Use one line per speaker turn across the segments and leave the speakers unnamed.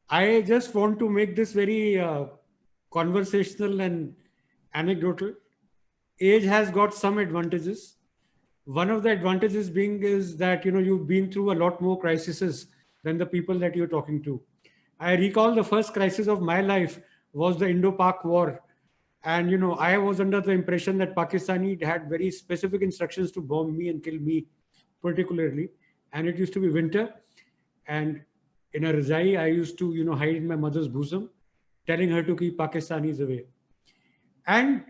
I just want to make this very conversational and anecdotal. Age has got some advantages. One of the advantages being is that you've been through a lot more crises than the people that you're talking to. I recall the first crisis of my life was the Indo-Pak War, and I was under the impression that Pakistani had very specific instructions to bomb me and kill me, particularly. And it used to be winter, and in a rajai, I used to hide in my mother's bosom, telling her to keep Pakistanis away. And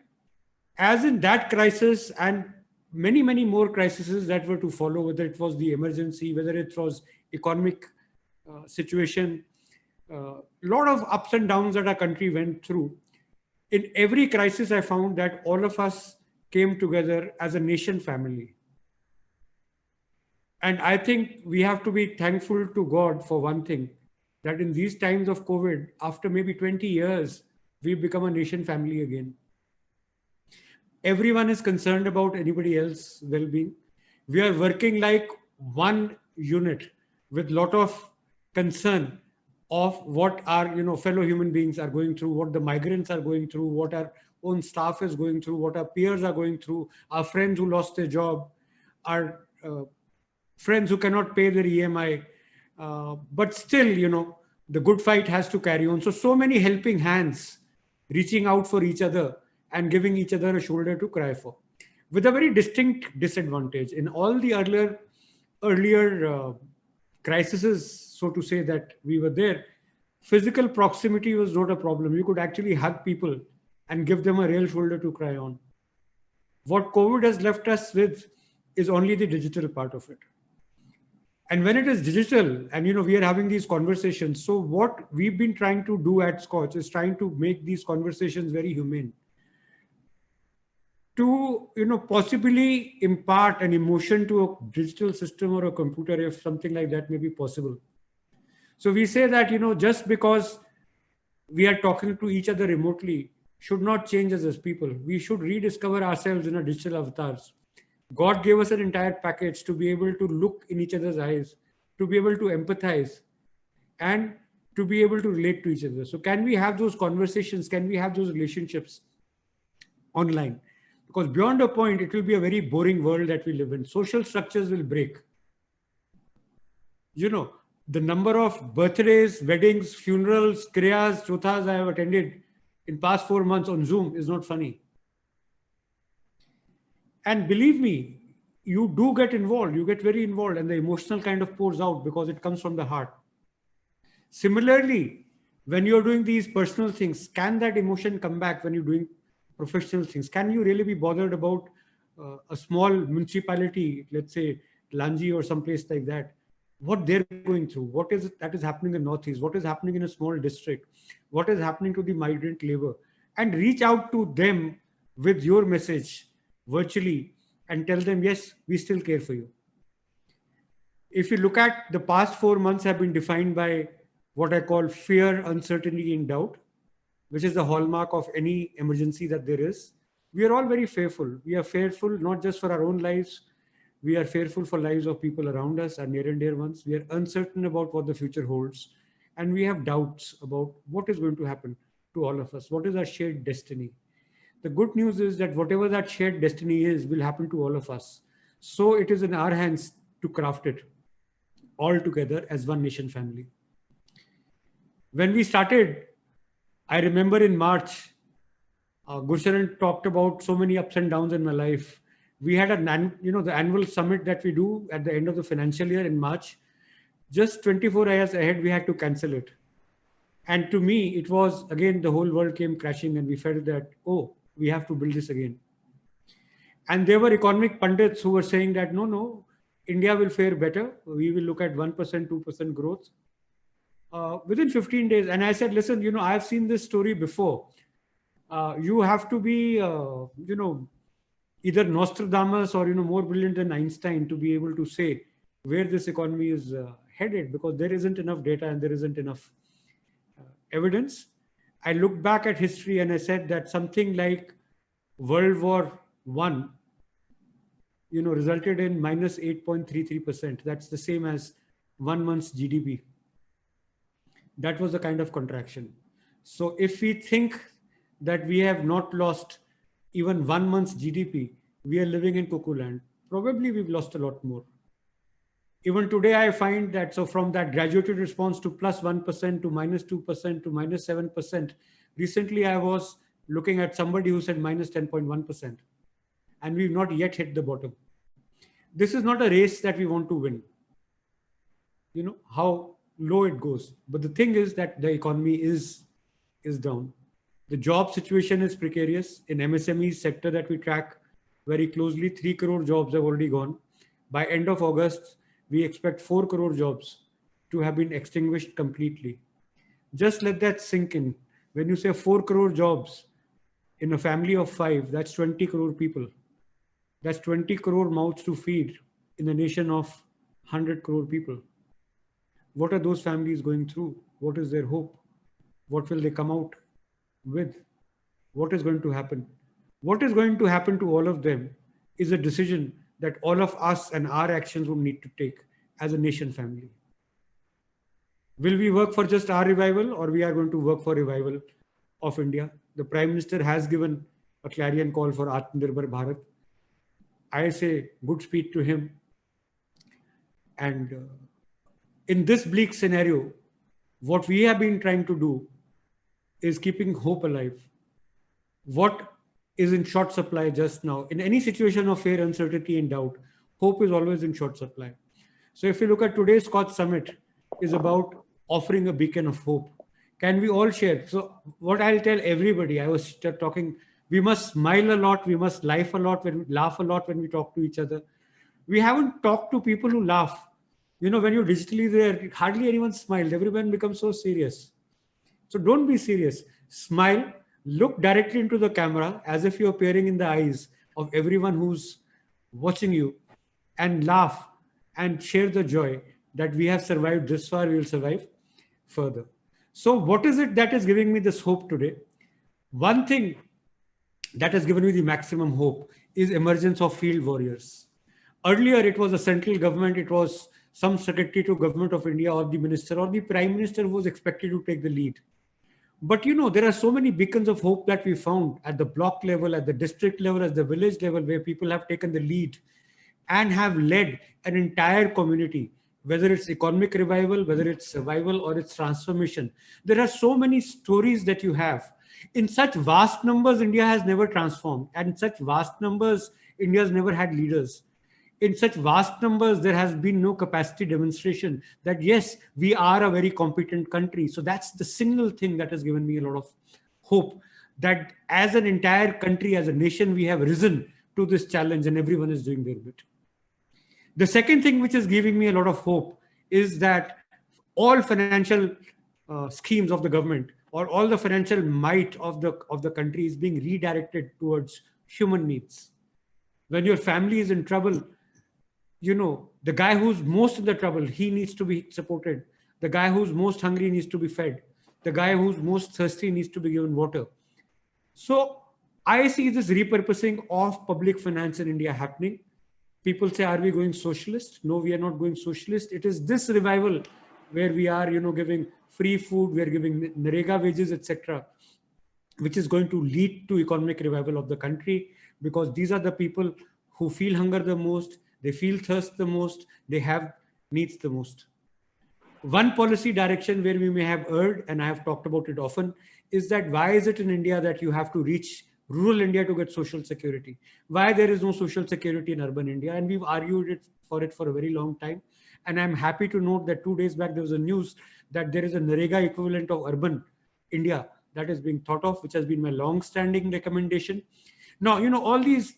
as in that crisis and many, many more crises that were to follow, whether it was the emergency, whether it was economic situation, a lot of ups and downs that our country went through. In every crisis, I found that all of us came together as a nation family. And I think we have to be thankful to God for one thing, that in these times of COVID, after maybe 20 years, we've become a nation family again. Everyone is concerned about anybody else's well-being. We are working like one unit with lot of concern of what our fellow human beings are going through, what the migrants are going through, what our own staff is going through, what our peers are going through, our friends who lost their job, our friends who cannot pay their EMI. But still, the good fight has to carry on. So many helping hands reaching out for each other and giving each other a shoulder to cry for, with a very distinct disadvantage. In all the earlier crises, so to say, that we were there, physical proximity was not a problem. You could actually hug people and give them a real shoulder to cry on. What COVID has left us with is only the digital part of it. And when it is digital and we are having these conversations, so what we've been trying to do at Scotch is trying to make these conversations very humane, to possibly impart an emotion to a digital system or a computer, if something like that may be possible. So we say that just because we are talking to each other remotely should not change us as people. We should rediscover ourselves in our digital avatars. God gave us an entire package to be able to look in each other's eyes, to be able to empathize, and to be able to relate to each other. So can we have those conversations? Can we have those relationships online? Because beyond a point, it will be a very boring world that we live in. Social structures will break. The number of birthdays, weddings, funerals, kriyas, chothas I have attended in past 4 months on Zoom is not funny. And believe me, you do get involved. You get very involved, and the emotional kind of pours out because it comes from the heart. Similarly, when you're doing these personal things, can that emotion come back when you're doing professional things? Can you really be bothered about a small municipality, let's say Lanji or someplace like that, what they're going through? What is it that is happening in Northeast? What is happening in a small district? What is happening to the migrant labor? And reach out to them with your message virtually and tell them, yes, we still care for you. If you look at the past 4 months have been defined by what I call fear, uncertainty, and doubt, which is the hallmark of any emergency that there is. We are all very fearful. We are fearful not just for our own lives. We are fearful for lives of people around us, our near and dear ones. We are uncertain about what the future holds. And we have doubts about what is going to happen to all of us. What is our shared destiny? The good news is that whatever that shared destiny is will happen to all of us. So it is in our hands to craft it all together as one nation family. When we started, I remember in March, Gursharan talked about so many ups and downs in my life. We had the annual summit that we do at the end of the financial year in March. Just 24 hours ahead, we had to cancel it. And to me, it was, again, the whole world came crashing and we felt that, oh, we have to build this again. And there were economic pundits who were saying that, no, India will fare better. We will look at 1%, 2% growth within 15 days. And I said, listen, I've seen this story before. You have to be, either Nostradamus or, more brilliant than Einstein to be able to say where this economy is headed, because there isn't enough data and there isn't enough evidence. I looked back at history and I said that something like World War I, resulted in minus 8.33%. That's the same as 1 month's GDP. That was the kind of contraction. So if we think that we have not lost even 1 month's GDP, we are living in cuckoo land. Probably we've lost a lot more. Even today, I find that, so from that graduated response to +1% to -2% to -7%, recently I was looking at somebody who said -10.1%, and we've not yet hit the bottom. This is not a race that we want to win. You know how low it goes. But the thing is that the economy is down. The job situation is precarious. In MSME sector that we track very closely, 3 crore jobs have already gone. By end of August, we expect 4 crore jobs to have been extinguished completely. Just let that sink in. When you say 4 crore jobs in a family of 5, that's 20 crore people. That's 20 crore mouths to feed in a nation of 100 crore people. What are those families going through? What is their hope? What will they come out with? What is going to happen? What is going to happen to all of them is a decision that all of us and our actions will need to take as a nation family. Will we work for just our revival, or we are going to work for revival of India? The Prime Minister has given a clarion call for Atmanirbhar Bharat. I say good speed to him. And in this bleak scenario, what we have been trying to do is keeping hope alive. What is in short supply just now? In any situation of fear, uncertainty, and doubt, hope is always in short supply. So if you look at today's SKOCH summit, is about offering a beacon of hope. Can we all share? So what I'll tell everybody, I was talking, we must smile a lot, we must laugh a lot when we talk to each other. We haven't talked to people who laugh. You know, when you're digitally there, hardly anyone smiles. Everyone becomes so serious. So don't be serious. Smile, look directly into the camera as if you're peering in the eyes of everyone who's watching you, and laugh and share the joy that we have survived this far, we will survive further. So what is it that is giving me this hope today? One thing that has given me the maximum hope is emergence of field warriors. Earlier, it was a central government, it was some secretary to government of India or the minister or the prime minister who was expected to take the lead. But you know, there are so many beacons of hope that we found at the block level, at the district level, at the village level, where people have taken the lead and have led an entire community, whether it's economic revival, whether it's survival or it's transformation. There are so many stories that you have. In such vast numbers, India has never transformed. And in such vast numbers, India has never had leaders. In such vast numbers, there has been no capacity demonstration that, yes, we are a very competent country. So that's the single thing that has given me a lot of hope, that as an entire country, as a nation, we have risen to this challenge and everyone is doing their bit. The second thing which is giving me a lot of hope is that all financial schemes of the government, or all the financial might of the country, is being redirected towards human needs. When your family is in trouble, you know, the guy who's most in the trouble, he needs to be supported. The guy who's most hungry needs to be fed. The guy who's most thirsty needs to be given water. So I see this repurposing of public finance in India happening. People say, are we going socialist? No, we are not going socialist. It is this revival where we are, you know, giving free food, we are giving Narega wages, etc., which is going to lead to economic revival of the country, because these are the people who feel hunger the most, they feel thirst the most, they have needs the most. One policy direction where we may have erred, and I have talked about it often, is that why is it in India that you have to reach rural India to get social security? Why there is no social security in urban India? And we've argued for a very long time. And I'm happy to note that 2 days back, there was a news that there is a Narega equivalent of urban India that is being thought of, which has been my long-standing recommendation. Now, you know, all these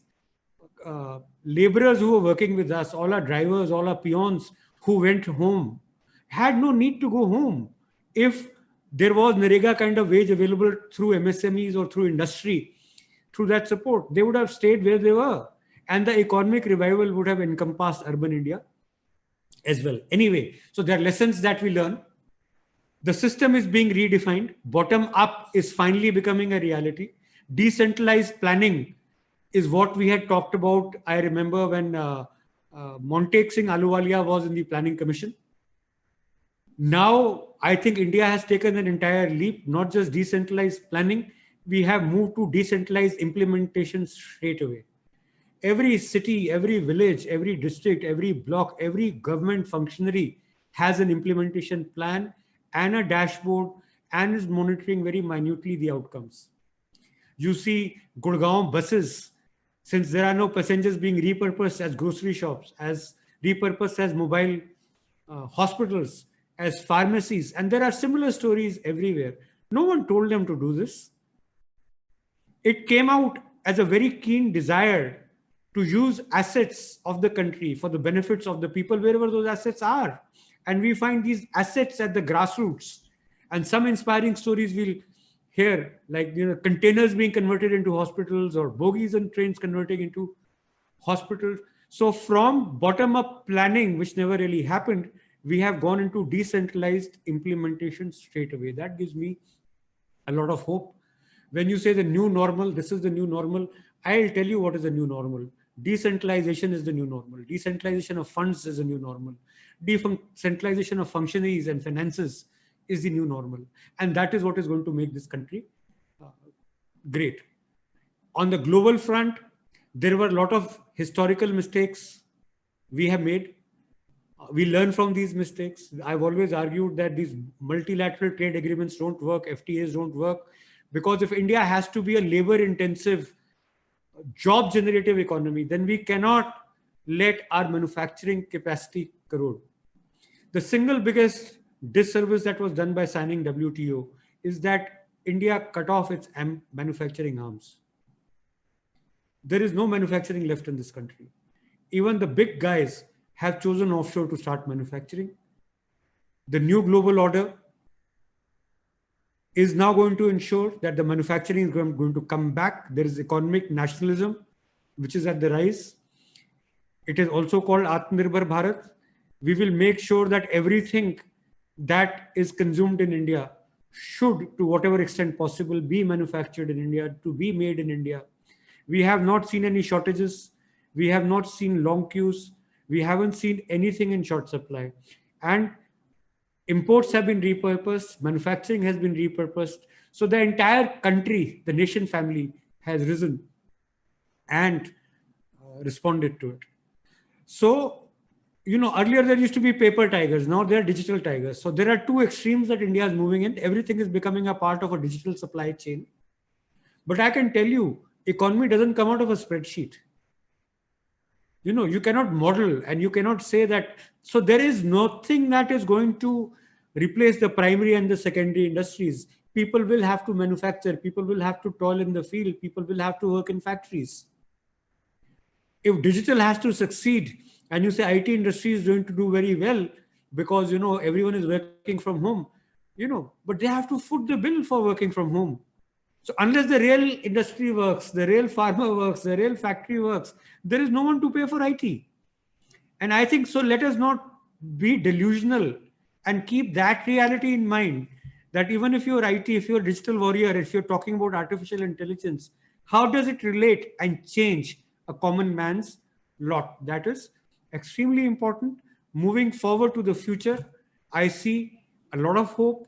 laborers who were working with us, all our drivers, all our peons who went home, had no need to go home. If there was Narega kind of wage available through MSMEs or through industry, through that support, they would have stayed where they were. And the economic revival would have encompassed urban India as well. Anyway, so there are lessons that we learn. The system is being redefined. Bottom up is finally becoming a reality. Decentralized planning is what we had talked about. I remember when Montek Singh Ahluwalia was in the Planning Commission. Now I think India has taken an entire leap, not just decentralized planning. We have moved to decentralized implementation straight away. Every city, every village, every district, every block, every government functionary has an implementation plan and a dashboard and is monitoring very minutely the outcomes. You see Gurgaon buses, since there are no passengers, being repurposed as grocery shops, as repurposed as mobile hospitals, as pharmacies, and there are similar stories everywhere. No one told them to do this. It came out as a very keen desire to use assets of the country for the benefits of the people wherever those assets are. And we find these assets at the grassroots. And some inspiring stories we'll hear, like containers being converted into hospitals or bogies and trains converting into hospitals. So from bottom-up planning, which never really happened, we have gone into decentralized implementation straight away. That gives me a lot of hope. When you say the new normal, this is the new normal, I'll tell you what is the new normal. Decentralization is the new normal. Decentralization of funds is the new normal. Decentralization of functionaries and finances is the new normal. And that is what is going to make this country great. On the global front, there were a lot of historical mistakes we have made. We learn from these mistakes. I've always argued that these multilateral trade agreements don't work, FTAs don't work, because if India has to be a labor-intensive, job-generative economy, then we cannot let our manufacturing capacity corrode. The single biggest disservice that was done by signing WTO is that India cut off its manufacturing arms. There is no manufacturing left in this country. Even the big guys have chosen offshore to start manufacturing. The new global order is now going to ensure that the manufacturing is going to come back. There is economic nationalism, which is at the rise. It is also called Atmanirbhar Bharat. We will make sure that everything that is consumed in India should, to whatever extent possible, be manufactured in India, to be made in India. We have not seen any shortages. We have not seen long queues. We haven't seen anything in short supply. And imports have been repurposed. Manufacturing has been repurposed. So the entire country, the nation family, has risen and responded to it. So, earlier there used to be paper tigers. Now there are digital tigers. So there are two extremes that India is moving in. Everything is becoming a part of a digital supply chain. But I can tell you, economy doesn't come out of a spreadsheet. You cannot model and you cannot say that. So there is nothing that is going to replace the primary and the secondary industries. People will have to manufacture. People will have to toil in the field. People will have to work in factories. If digital has to succeed and you say IT industry is going to do very well because, everyone is working from home, but they have to foot the bill for working from home. So unless the real industry works, the real farmer works, the real factory works, there is no one to pay for IT. And I think so let us not be delusional and keep that reality in mind, that even if you're IT, if you're a digital warrior, if you're talking about artificial intelligence, how does it relate and change a common man's lot? That is extremely important. Moving forward to the future, I see a lot of hope.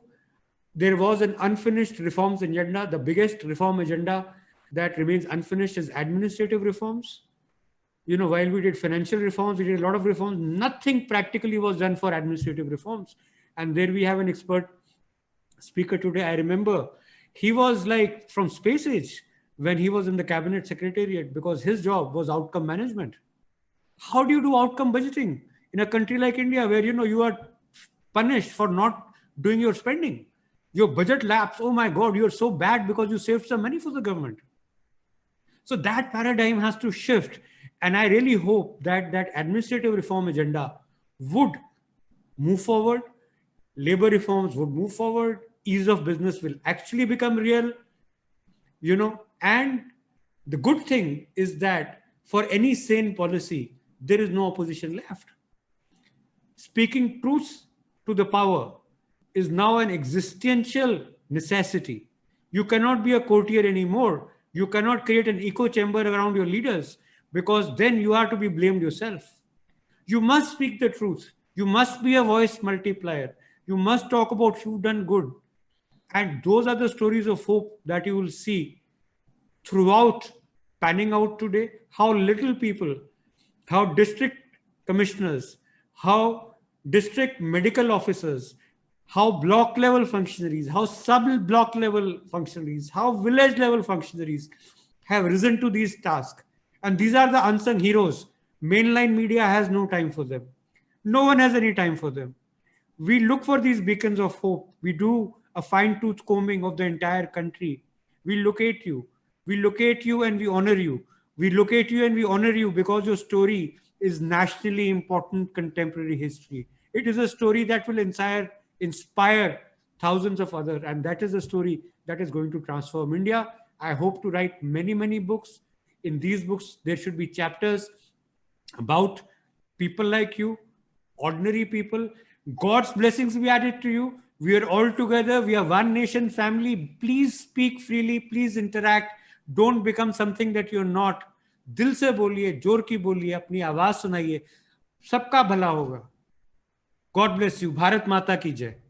There was an unfinished reforms agenda. The biggest reform agenda that remains unfinished is administrative reforms. While we did financial reforms, we did a lot of reforms. Nothing practically was done for administrative reforms. And there we have an expert speaker today. I remember he was like from space age when he was in the cabinet secretariat because his job was outcome management. How do you do outcome budgeting in a country like India where, you are punished for not doing your spending? Your budget lapse, oh my God, you're so bad because you saved some money for the government. So that paradigm has to shift. And I really hope that that administrative reform agenda would move forward. Labor reforms would move forward. Ease of business will actually become real, and the good thing is that for any sane policy, there is no opposition left. Speaking truth to the power is now an existential necessity. You cannot be a courtier anymore. You cannot create an echo chamber around your leaders because then you are to be blamed yourself. You must speak the truth. You must be a voice multiplier. You must talk about who've done good. And those are the stories of hope that you will see throughout panning out today. How little people, how district commissioners, how district medical officers, how block level functionaries, how sub block level functionaries, how village level functionaries have risen to these tasks. And these are the unsung heroes. Mainline media has no time for them. No one has any time for them. We look for these beacons of hope. We do a fine tooth combing of the entire country. We locate you. We locate you and we honor you. We locate you and we honor you because your story is nationally important contemporary history. It is a story that will inspire thousands of others, and that is a story that is going to transform India. I hope to write many, many books. In these books, there should be chapters about people like you, ordinary people. God's blessings be added to you. We are all together. We are one nation family. Please speak freely. Please interact. Don't become something that you're not. दिल से बोलिए, जोर की बोलिए, अपनी आवाज सुनाइए. सबका भला होगा. God bless you. भारत माता की जय.